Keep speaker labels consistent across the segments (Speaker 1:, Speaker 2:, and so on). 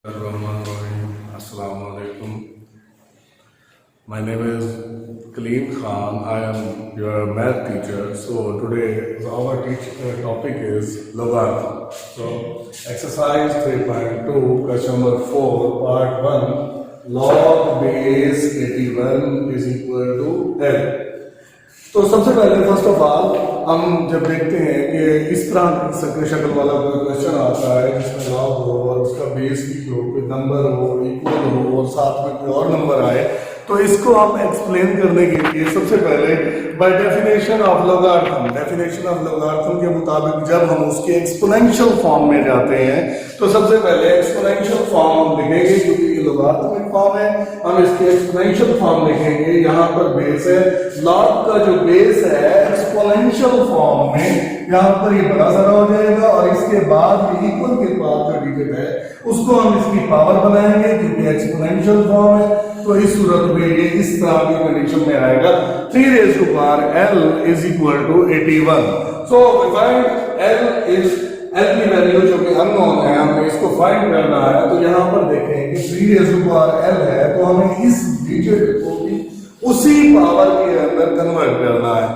Speaker 1: Assalamualaikum. My name is Kaleem Khan. I am your math teacher. So today our topic is logarithm. So exercise 3.2, question number 4, part 1. Log base 81 is equal to L. तो सबसे पहले first of all हम जब देखते हैं कि इस तरह शक्ल वाला कोई क्वेश्चन आता है जिसमें लॉग हो और उसका बेस भी हो, कोई नंबर हो, इक्वल हो और साथ में कोई और नंबर आए, तो इसको हम एक्सप्लेन करने के लिए सबसे पहले बाय डेफिनेशन ऑफ लोगारिथम के मुताबिक जब हम उसके एक्सपोनेंशियल फॉर्म में जाते हैं तो सबसे पहले एक्सपोनेंशियल फॉर्म हम लिखेंगे, क्योंकि ये लोगारिथमिक फॉर्म है, हम इसके एक्सपोनेंशियल फॉर्म लिखेंगे। यहाँ पर बेस है, लॉग का जो बेस है एक्सपोनेंशियल फॉर्म में यहाँ पर ये बड़ा सारा हो जाएगा और इसके बाद इक्वल के बाद जो डिजिट है उसको हम इसकी पावर बनाएंगे क्योंकि एक्सपोनेंशियल फॉर्म है। तो इस सूरत में ये इस तरह की कंडीशन में आएगा 3 raised to power L is equal to 81. So we find L की वैल्यू जो कि अननोन है, हमें इसको फाइंड करना है। तो यहाँ पर देखें कि 3 raised to power L है तो हमें इस डिजिट को भी उसी पावर के अंदर कन्वर्ट करना है।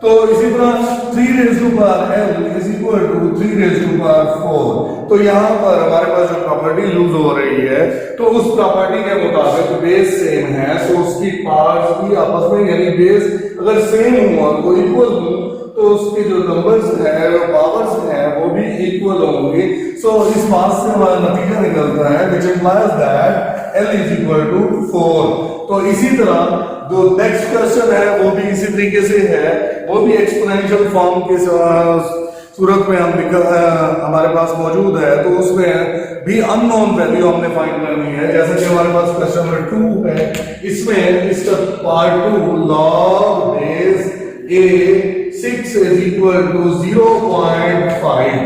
Speaker 1: तो इसी तरह 3 raised to power L is equal to 3 raised to power 4। तो यहाँ पर हमारे पास जो प्रॉपर्टी यूज हो रही है तो उस प्रॉपर्टी के मुताबिक बेस सेम है तो उसकी पावर्स भी आपस में, यानी बेस अगर सेम हो और वो इक्वल हो तो उसके जो नंबर्स है, जो पावर्स हैं वो भी इक्वल होंगे। सो इस बात से हमारा नतीजा निकलता है which implies that L is equal to 4। तो इसी तरह जो नेक्स्ट क्वेश्चन है वो भी इसी तरीके से है, वो भी एक्सपोनेंशियल फॉर्म के सूरत में हमारे पास मौजूद है। तो उसमें भी अननोन वैल्यू हमने फाइंड करनी है। जैसे कि हमारे पास क्वेश्चन नंबर 2 है, इसमें इसका part 2 log base a 6 is equal to 0.5।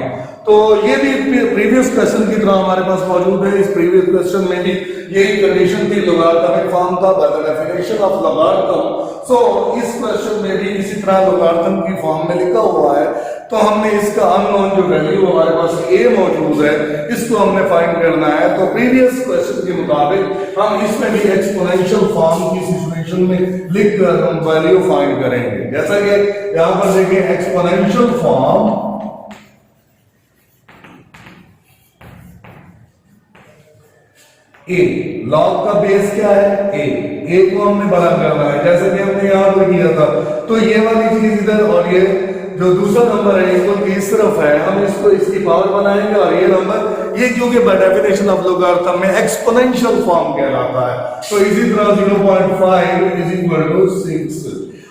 Speaker 1: तो ये भी प्रीवियस क्वेश्चन की तरह हमारे पास मौजूद है। इस प्रीवियस क्वेश्चन में भी यही कंडीशन थी, लोगारिथमिक फॉर्म था by the definition of logarithm. So इस क्वेश्चन में भी इसी तरह लोगारिथम की फॉर्म में लिखा हुआ है। तो हमने इसका अननोन जो वैल्यू हमारे पास a मौजूद है इसको हमने फाइंड करना है। तो प्रीवियस क्वेश्चन के मुताबिक हम इसमें भी एक्सपोनेंशियल फॉर्म की सिचुएशन में लिखकर हम वैल्यू फाइंड करेंगे। जैसा कि यहाँ पर देखिए एक्सपोनेंशियल फॉर्म a, लॉग का बेस क्या है a को हमने बड़ा करना है जैसे कि हमने यहाँ पर किया था। तो ये वाली चीज इधर और ये जो दूसरा नंबर है इक्वल की इस तरफ है, हम इसको इसकी पावर बनाएंगे और ये नंबर ये क्योंकि बाय डेफिनेशन ऑफ लोगारिथम में एक्सपोनेंशियल फॉर्म कहलाता है। तो इसी तरह 0.5 is equal to 6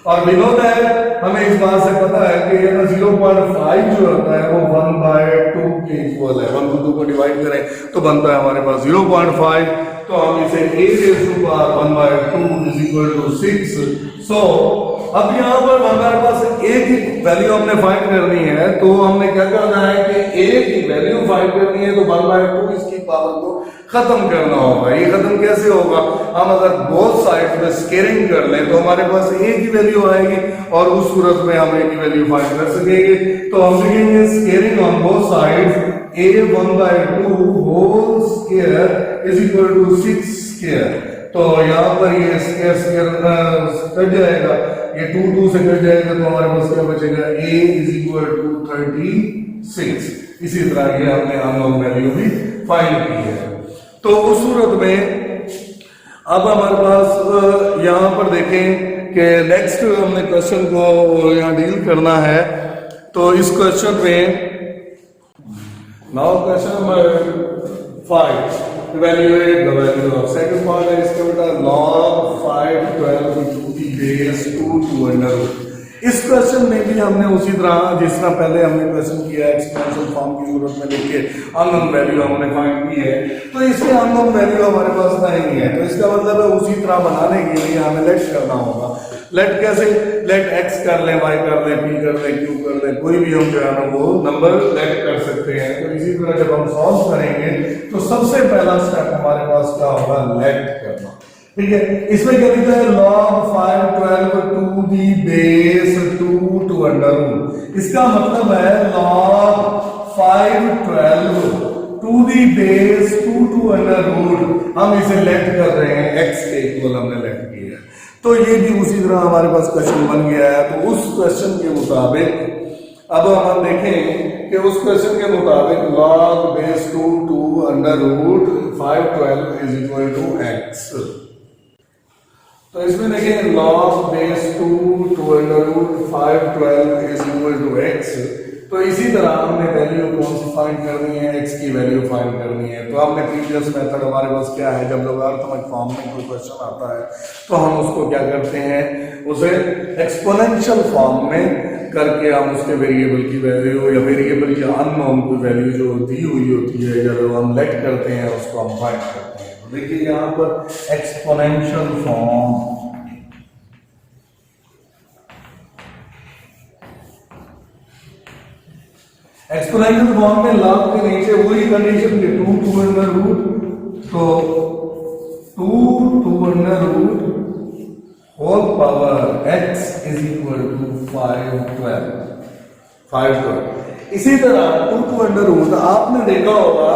Speaker 1: और वी नो दैट हमें इस बात से पता है कि ये 0.5 जो होता है वो 1/2 के इक्वल है। 1 को 2 को डिवाइड करें तो बनता है हमारे पास 0.5। तो हम इसे a raised to power 1/2 is equal to 6। सो अब यहाँ पर हमारे पास a की वैल्यू हमने फाइंड करनी है। तो हमने क्या करना है कि a की वैल्यू फाइंड करनी है तो 1/2 इसकी पावर को खत्म करना होगा। ये खत्म कैसे होगा, हम अगर बोथ साइड में स्केयरिंग कर लें तो हमारे पास a की वैल्यू आएगी और उस सूरत में हम a की वैल्यू फाइंड कर सकेंगे। तो हम लिखेंगे squaring on both sides a 1/2 whole square is equal to 6 square. तो यहाँ पर ये स्क्वायर कट जाएगा, ये 2 से कट जाएगा तो हमारे पास क्या बचेगा a is equal to 36। इसी तरह ये हमने अननोन वैल्यू भी फाइंड की है। तो उस सूरत में अब हमारे पास यहाँ पर देखें कि नेक्स्ट हमने क्वेश्चन को यहाँ डील करना है। तो इस क्वेश्चन में now question number 5 evaluate the value of second part है इसका बेटा log 512 to the base 2 to under root। इस क्वेश्चन में भी हमने उसी तरह जिस तरह पहले हमने क्वेश्चन किया एक्सपोनेंशियल फॉर्म की सूरत में लेके अननोन वैल्यू हमने फाइंड की है। तो इसमें अननोन वैल्यू हमारे पास नहीं है तो इसका मतलब है उसी तरह बनाने के लिए हमें लेट करना होगा। लेट कैसे, लेट x कर ले, y कर ले, p कर ले, q कर ले, कोई भी हम जो है ना वो नंबर लेट कर सकते हैं। तो इसी तरह जब हम सॉल्व करेंगे तो सबसे पहला स्टेप हमारे पास क्या होगा, लेट करना। ठीक है, इसमें क्या लिखा है log 512 to the base 2 to under root। इसका मतलब है log 512 to to the base 2 under root, हम इसे लेट कर रहे हैं x के इक्वल हमने लेट किया है। तो ये भी उसी तरह हमारे पास क्वेश्चन बन गया है। तो उस क्वेश्चन के मुताबिक अब हम देखें कि उस क्वेश्चन के मुताबिक log बेस 2 under root 512 is equal to x। तो इसमें देखें log बेस 2 under root 512 is equal to x। तो इसी तरह हमने वैल्यू कौन सी फाइंड करनी है, x की वैल्यू फाइंड करनी है। तो हमने प्रीवियस मेथड हमारे पास क्या है, जब लॉगरिथमिक फॉर्म में कोई क्वेश्चन आता है तो हम उसको क्या करते हैं, उसे एक्सपोनेंशियल फॉर्म में करके हम उसके वेरिएबल की वैल्यू या वेरिएबल या अननोन की वैल्यू जो दी हुई होती है जब हम लेट करते हैं उसको हम फाइंड करते हैं। तो देखिए यहाँ पर एक्सपोनेंशियल फॉर्म, एक्सपोनेंशियल फॉर्म में log के नीचे वही कंडीशन के 2 अंडर रूट, तो 2 under root whole power x is equal to 512। इसी तरह 2 अंडर रूट आपने देखा होगा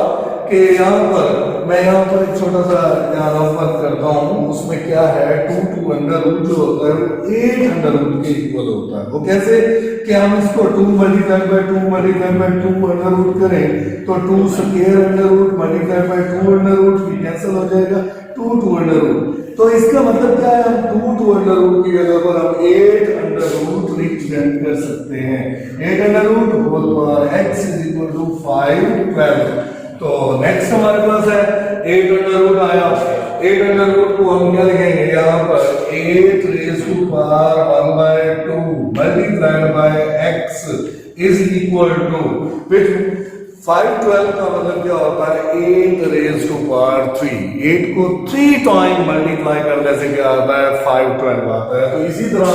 Speaker 1: कि यहाँ पर मैं यहाँ पर एक छोटा सा यहाँ रफ करता हूँ, उसमें क्या है 2 अंडर रूट जो होता है वो 8 अंडर रूट के इक्वल होता है। वो कैसे कि हम इसको 2 मल्टीप्लाई बाय 2 अंडर रूट करें तो 2 square under root multiply by 2 under root भी कैंसिल हो जाएगा, 2 अंडर रूट। तो इसका मतलब क्या है, हम 2 अंडर रूट की जगह पर हम 8 अंडर रूट रिप्रेजेंट कर सकते हैं। 8 under root whole power x is equal to 512। तो नेक्स्ट हमारे पास है 8 अंडर रूट आया। 8 अंडर रूट को हम क्या लिखेंगे, यहाँ पर 8 raise to power 1/2 multiplied by x is equal to which 512 का मतलब क्या होता है 8 रेज़ टू पावर 3। 8 को 3 टाइम मल्टीप्लाई करने से क्या आता है 512 आता है। तो इसी तरह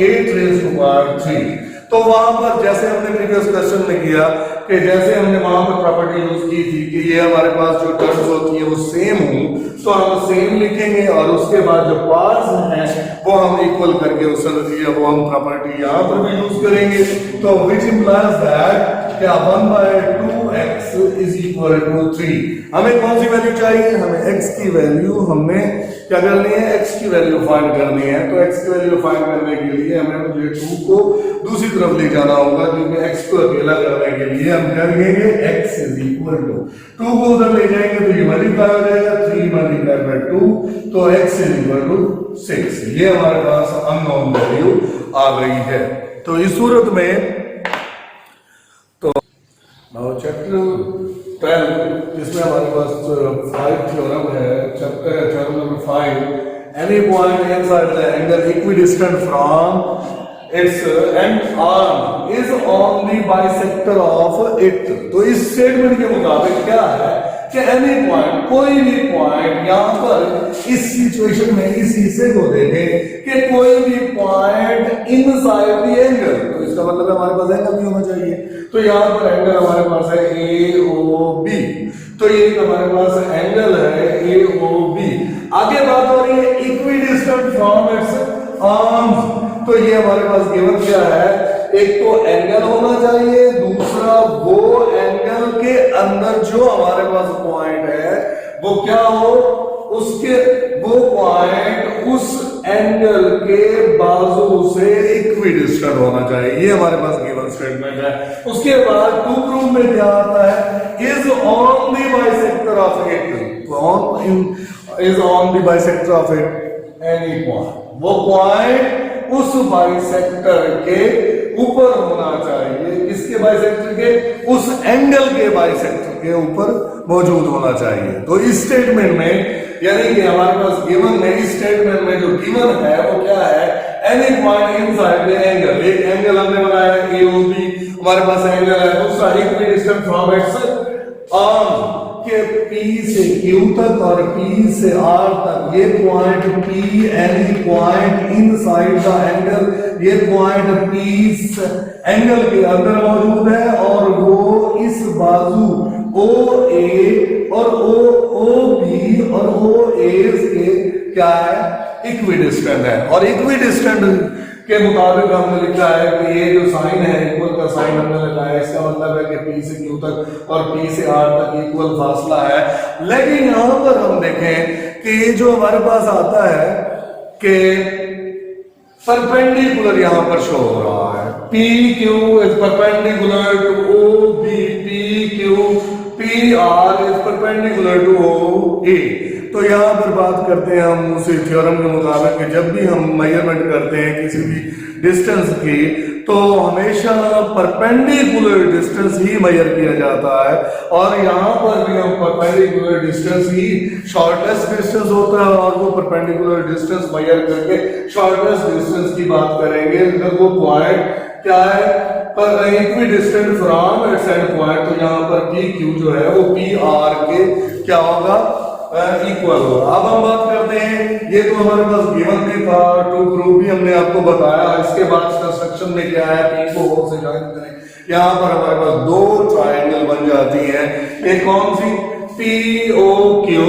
Speaker 1: 8 रेज़ टू पावर 3। तो वहां पर जैसे हमने प्रीवियस क्वेश्चन में किया कि जैसे हमने वहां पर प्रॉपर्टी यूज की थी कि ये हमारे पास जो टर्म्स होती है वो सेम हो, तो हम सेम लिखेंगे और उसके बाद जो पार्ट्स हैं वो हम इक्वल करके उस वो हम प्रॉपर्टी यहाँ पर भी यूज करेंगे। तो विच इंप्लाइज दैट क्या 1/2x इज इक्वल टू 3। हमें कौन सी वैल्यू चाहिए, हमें x की वैल्यू हमने क्या करनी है, x की वैल्यू फाइंड करनी है। तो x की वैल्यू फाइंड करने के लिए हमें ये 2 को दूसरी तरफ ले जाना होगा, क्योंकि x को अकेला करने के लिए हम क्या लिखेंगे x इज इक्वल टू 2 को उधर ले जाएंगे तो ये मल्टीप्लाई हो जाएगा 3 मल्टीप्लाई बाय 2, तो x इज इक्वल टू 6। ये हमारे पास अननोन वैल्यू आ गई है। तो इस सूरत में तो चैप्टर 12 जिसमें हमारे पास 5 थ्योरम है, chapter theorem number 5, any point inside the angle equidistant from its and arm is on the bisector of it. तो इस स्टेटमेंट के मुताबिक क्या है कि एनी पॉइंट, कोई भी पॉइंट, यहाँ पर इस सिचुएशन में इस हिस्से को देखें कि कोई भी पॉइंट इनसाइड द एंगल, तो इसका मतलब हमारे पास एंगल भी होना चाहिए। तो यहाँ पर एंगल हमारे पास है AOB, तो ये हमारे पास एंगल है AOB। आगे बात हो रही है इक्विडिस्टेंट फ्रॉम इट्स आर्म्स। तो ये हमारे पास गिवन क्या है, एक तो एंगल होना चाहिए, दूसरा वो एंगल के अंदर जो हमारे पास पॉइंट है वो क्या हो, उसके वो पॉइंट उस एंगल के बाजू से इक्विडिस्टेंट होना चाहिए। ये हमारे पास गिवन स्टेटमेंट है। उसके बाद टू प्रूफ में क्या आता है, is on the bisector of it, is on the bisector of it any point, वो पॉइंट उस बाइसेक्टर के ऊपर होना चाहिए। किसके बाइसेक्टर के, उस एंगल के बाइसेक्टर के ऊपर मौजूद होना चाहिए। तो इस स्टेटमेंट में यानी कि हमारे पास गिवन में, इस स्टेटमेंट में जो गिवन है वो क्या है, any point inside the angle. एक एंगल हमने बनाया है AOB, हमारे पास एंगल है, दूसरा इक्विडिस्टेंट फ्रॉम इट्स आर्म के P से Q तक और P से R तक। ये point P, any point inside the angle, ये पॉइंट P एंगल के अंदर मौजूद है और वो इस बाजू OA और OB और OA के क्या है, इक्विडिस्टेंट है। और इक्विडिस्टेंट के मुताबिक हमने लिखा है कि ये जो साइन है इक्वल का साइन हमने लगाया है, इसका मतलब है कि P से Q तक और P से R तक इक्वल फासला है। लेकिन यहाँ पर हम देखें कि जो हमारे पास आता है कि परपेंडिकुलर यहाँ पर शो हो रहा है, P Q is perpendicular to O B, P Q P R is perpendicular to O A. तो यहाँ पर बात करते हैं हम उसी थ्योरम के मुताबिक कि जब भी हम मेजरमेंट करते हैं किसी भी डिस्टेंस की तो हमेशा परपेंडिकुलर डिस्टेंस ही मेजर किया जाता है, और यहाँ पर भी हम परपेंडिकुलर डिस्टेंस ही शॉर्टेस्ट डिस्टेंस होता है और वो परपेंडिकुलर डिस्टेंस मेजर करके शॉर्टेस्ट डिस्टेंस की बात करेंगे। वो पॉइंट क्या है, पर equi distant from it's and point, तो यहाँ पर पी क्यू जो है वो पी आर के क्या होगा, इक्वल होगा। अब हम बात करते हैं, ये तो हमारे पास गिवन भी था, टू प्रूव भी हमने आपको बताया। इसके बाद कंस्ट्रक्शन में क्या है, पी को ओ से ज्वाइन करें, यहाँ पर हमारे पास दो ट्रायंगल बन जाती हैं। एक कौन सी, पी ओ क्यू,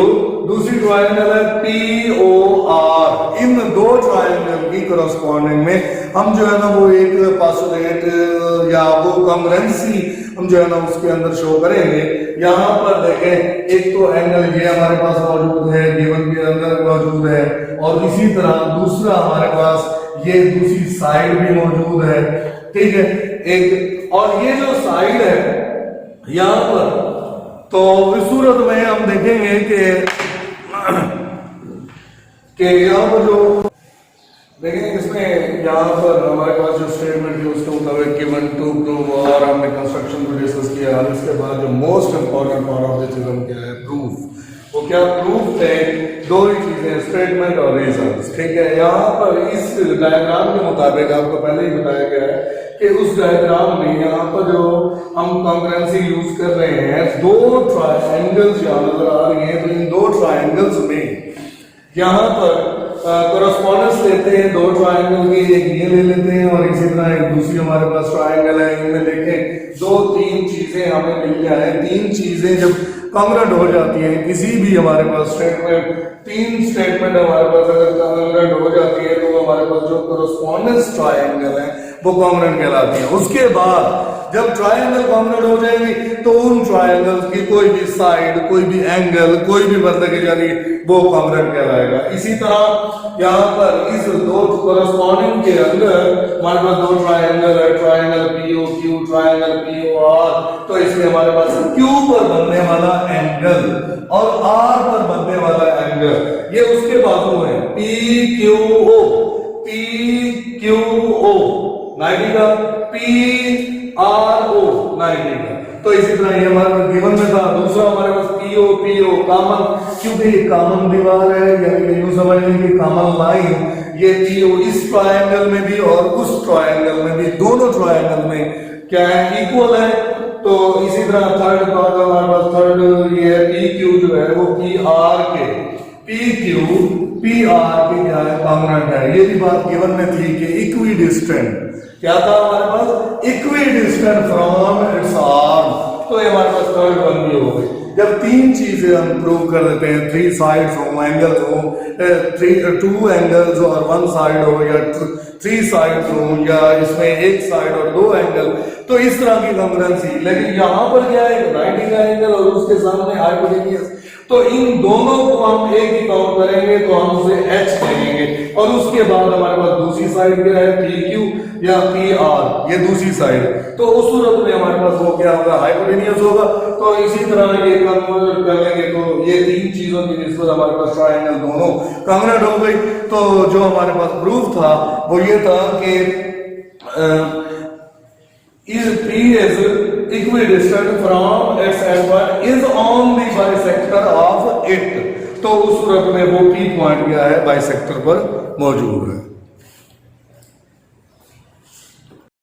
Speaker 1: दूसरी ट्रायंगल है पी ओ आर। इन दो ट्रायंगल की करस्पॉन्डिंग में हम जो है ना वो एक पासोलेट या वो कॉन्ग्रुएंसी हम जो है ना उसके अंदर शो करेंगे। यहाँ पर देखें, एक तो एंगल ये हमारे पास मौजूद है, गिवन के अंदर मौजूद है, और इसी तरह दूसरा हमारे पास ये दूसरी साइड भी मौजूद है, ठीक है एक। और ये जो साइड है यहाँ पर, तो इस सूरत में हम देखेंगे कि यहाँ पर जो देखें इसमें यहाँ पर हमारे पास जो स्टेटमेंट है उसके मुताबिक गिवन टू प्रूव, और हमने कंस्ट्रक्शन को डिस्कस किया। और इसके बाद जो most important part of the theorem क्या है, प्रूफ। वो क्या प्रूफ है, दो ही चीजें, स्टेटमेंट और रीजंस, ठीक है। यहाँ पर इस डायग्राम के मुताबिक आपको पहले ही बताया गया है कि उस डायग्राम में यहाँ पर जो हम कॉन्ग्रुएंसी यूज कर रहे हैं, दो ट्रायंगल्स यहाँ नजर आ रही हैं। तो इन दो ट्रायंगल्स में यहाँ पर कोरेस्पोंडेंस लेते हैं दो ट्रायंगल की, एक ये ले लेते हैं और इसी तरह एक दूसरी हमारे पास ट्रायंगल है। इनमें देखें दो तीन चीजें हमें मिल जाए, तीन चीजें जब कॉन्ग्रुएंट हो जाती हैं किसी भी हमारे पास स्टेटमेंट, तीन स्टेटमेंट हमारे पास अगर कॉन्ग्रुएंट हो जाती है तो हमारे पास जो कोरेस्पोंडेंस ट्रायंगल है वो कॉन्ग्रुएंट कहलाती है। उसके बाद जब ट्रायंगल कॉन्ग्रुएंट हो जाएगी तो उन ट्रायंगल्स की कोई भी साइड, कोई भी एंगल, कोई भी वर्टिकल यानी वो कॉन्ग्रुएंट कहलाएगा। इसी तरह यहाँ पर इस दो कोरेस्पोंडिंग के अंदर हमारे पास दो ट्रायंगल है, triangle P O Q, triangle P O R. तो इसमें हमारे पास क्यू पर बनने वाला एंगल और आर पर बनने वाला एंगल ये उसके बाजू है, P Q O, P Q O 90 का, पी आर ओ 90 का। तो इसी तरह ये हमारे गिवन में था। दूसरा हमारे पास पीओ पीओ कॉमन, क्योंकि कॉमन दीवार है, यानी कि यूं समझ लें कि कॉमन लाइन ये पीओ इस ट्रायंगल में भी और उस ट्रायंगल में भी, दोनों ट्रायंगल में क्या है, इक्वल है। तो इसी तरह थर्ड पार्ट हमारे पास थर्ड ये पी क्यू जो है वो पी आर के, पी क्यू पी आर के क्या है, कॉन्ग्रुएंट है। ये भी बात गिवन में थी कि इक्वी डिस्टेंट क्या था हमारे पास, equidistant from its arm. तो ये हमारे पास थर्ड वन भी हो गई। जब तीन चीजें हम प्रूव कर देते हैं, थ्री साइड्स हो, एंगल्स हो, टू एंगल्स और वन साइड हो, या थ्री साइड्स हो, या इसमें एक साइड और दो एंगल, तो इस तरह की कॉन्ग्रुएंसी। लेकिन यहाँ पर क्या है, 90 का एंगल और उसके सामने हाइपोटेन्यूस, तो इन दोनों को हम एक ही काउंट करेंगे तो हम उसे h कहेंगे। और उसके बाद हमारे पास दूसरी साइड क्या है, पी क्यू या पी आर, ये दूसरी साइड। तो उस सूरत में हमारे पास वो क्या होगा, हाइपोटेन्यूस होगा। तो इसी तरह ये कन्वर्ट कर लेंगे तो ये तीन चीजों की निस्बत हमारे पास ट्रायंगल दोनों कॉन्ग्रुएंट हो गई। तो जो हमारे पास प्रूफ था वो ये था कि P is equidistant from its endpoint is on the bisector of it। तो उस सूरत में वो P पॉइंट क्या है, बाइसेक्टर पर मौजूद है।